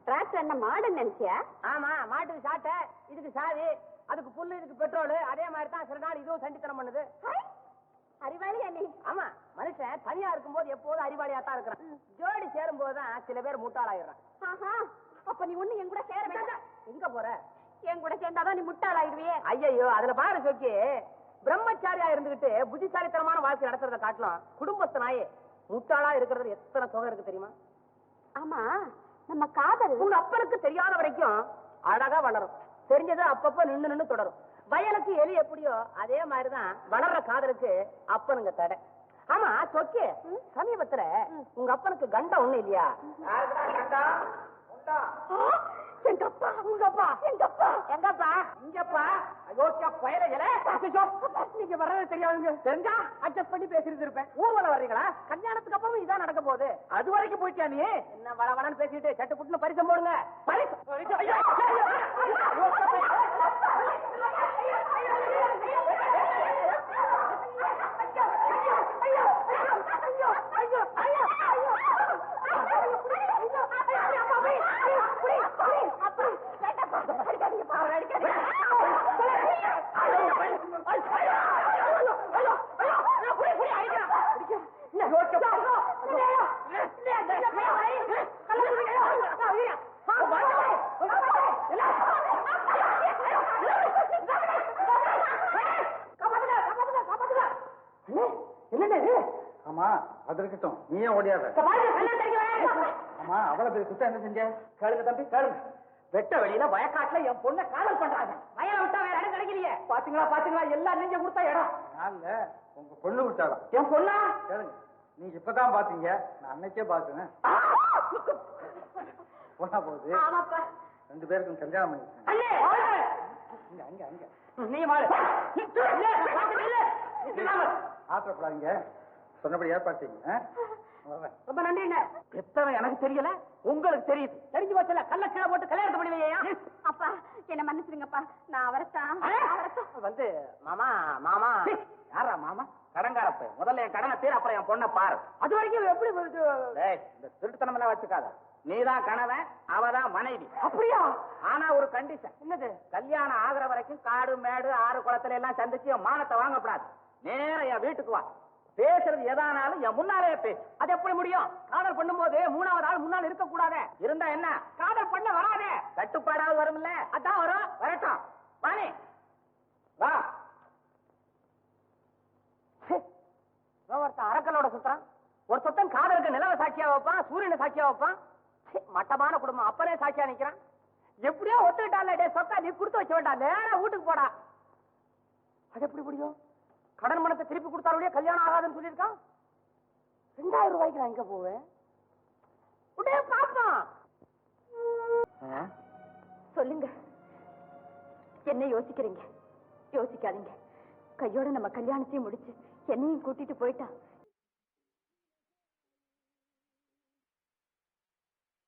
Tractor என்ன மாடுன்னு நினைச்சியா? ஆமா, மாட்டுக்கு சாட்டை, இதுக்கு சாவி, அதுக்கு புல்லு, இதுக்கு பெட்ரோல். அதே மாதிரி தான் சில நாள் இதுவும் சண்டித்தனம் பண்ணுது. அறிவாளியா நீ? ஆமா, மனுஷன் தனியா இருக்கும்போது எப்போதும் அறிவாளியா தான் இருக்கிறான். ஜோடி சேரும் போதுதான் சில பேர் முட்டாளாயிடுறான். அப்ப நீ ஒண்ணு என் கூட சேர வேண்டாம். எங்க போற? என் கூட சேர்ந்தாதான் நீ முட்டாளாயிடுவியே. ஐயோ, அதுல பாரு சொக்கி, பிரம்மச்சாரியா இருந்துகிட்டு புத்திசாலித்தனமான வாழ்க்கை நடத்துறத காட்டலாம். குடும்பத்தினாயே முட்டாளா இருக்கிறது எத்தனை தொகை இருக்கு தெரியுமா? ஆமா, நம்ம காதல் உங்க அப்பனுக்கு தெரியாத வரைக்கும் அழகா வளரும். தெரிஞ்சது அப்பப்ப நின்னு தொடரும். வயலுக்கு எலி எப்படியோ அதே மாதிரிதான் வளர்ற காதலுக்கு அப்பனுங்க தடை. ஆமா சொக்கி, சமீபத்துல உங்க அப்பனுக்கு கண்டம் ஒண்ணு இல்லையா? எங்கப்பா? உங்கப்பா? எங்கப்பா? எங்கப்பா? இங்கப்பா. யோசிச்சா பயலைகளே. நீங்க வர்றது தெரியாதுங்க. தெரிஞ்சா அட்ஜஸ்ட் பண்ணி பேசிட்டு இருப்பேன். ஊர்வலம் வர்றீங்களா? கல்யாணத்துக்கு அப்புறம் இதான் நடக்க போகுது. அது வரைக்கும் போயிட்டா நீ என்ன வள வளன்னு பேசிட்டு சட்டு புட்டுன்னு பரிசம் போடுங்க. ஆமா, அது இருக்கட்டும், நீயே ஓடியாத. ஆமா, அவ்வளவு பெரிய குத்தம் என்ன செஞ்ச? கேளுங்க தம்பி, கேளுங்க. வெட்ட வெளியில வயக்காட்டுல என் பொண்ணை காதல் பண்றாங்க. வயலை விட்டா வேற இடம் கிடைக்கலையே. பாத்தீங்களா பாத்தீங்களா, எல்லாம் நீங்க கொடுத்த இடம். நான்ல உங்க பொண்ணு விட்டாளா? என் பொண்ணா? கேளுங்க, நீங்க இப்பதான் பாத்தீங்க, நான் அன்னைக்கே பாத்துனேன். போனா போகுது, ரெண்டு பேருக்கும் கல்யாணம் பண்ணிருக்கேன். அங்க அங்க நீ மாடு ஆத்திரப்படாதீங்க, சொன்னபடி ஏற்பாடு செய்யுங்க. ரொம்ப நன்றிங்க. எத்தனை எனக்கு தெரியல, உங்களுக்கு தெரியுது. தெரிஞ்சு வச்சல கல்ல கீழே போட்டு கல்யாணம் பண்ணி வையா. அப்பா என்ன மன்னிச்சிருங்கப்பா, நான் அவரைத்தான் வந்து மாமா மாமா. யாரா மாமா? கடங்காரப்ப. முதல்ல என் கடனை தீர, அப்புறம் என் பொண்ணை பாரு. அது வரைக்கும் எப்படி இந்த திருட்டுத்தனம் எல்லாம் வச்சுக்காத. நீதான் கணவன், அவதான் மனைவி. அப்படியா? ஆனா ஒரு கண்டிஷன். என்னது? கல்யாணம் ஆகுற வரைக்கும் காடு மேடு ஆறு குளத்துல எல்லாம் சந்திச்சு என் மானத்தை வாங்கப்படாது. நேரம் என் வீட்டுக்கு வா. பேசுறது எதானாலும் என் முன்னாலே பேசு. அது எப்படி முடியும்? காதல் பண்ணும் போது மூணாவது ஆள் முன்னால் இருக்க கூடாது. இருந்தா என்ன? காதல் பண்ண வராதே. தட்டுப்பாடாவது வரும்ல. அதான் வரும். வரட்டும். வாணி வா. ஒருத்தன் அரக்கலோட சுத்தம். ஒரு சுத்தம் காதலுக்கு நிலவ சாட்சியா வைப்பான், சூரியனை சாட்சியா வைப்பான். மட்டமான குடும்பம், அப்பனே சாட்சியா நிக்கிறான். எப்படியோ ஒத்துக்கிட்டால. டே சொத்தா, நீ கொடுத்து வச்ச வேண்டாம், நேரா வீட்டுக்கு போடா. அது எப்படி முடியும்? கடன் பணத்தை திருப்பி கொடுத்தாலே கல்யாணம் ஆகாதுன்னு சொல்லியிருக்கான். 2000 ரூபாய்க்கு நான் எங்க போவேன்? உடனே பாப்போம். சொல்லுங்க, என்ன யோசிக்கிறீங்க? யோசிக்காதீங்க. கையோட நம்ம கல்யாணத்தையும் முடிச்சு என்னையும் கூட்டிட்டு போயிட்டா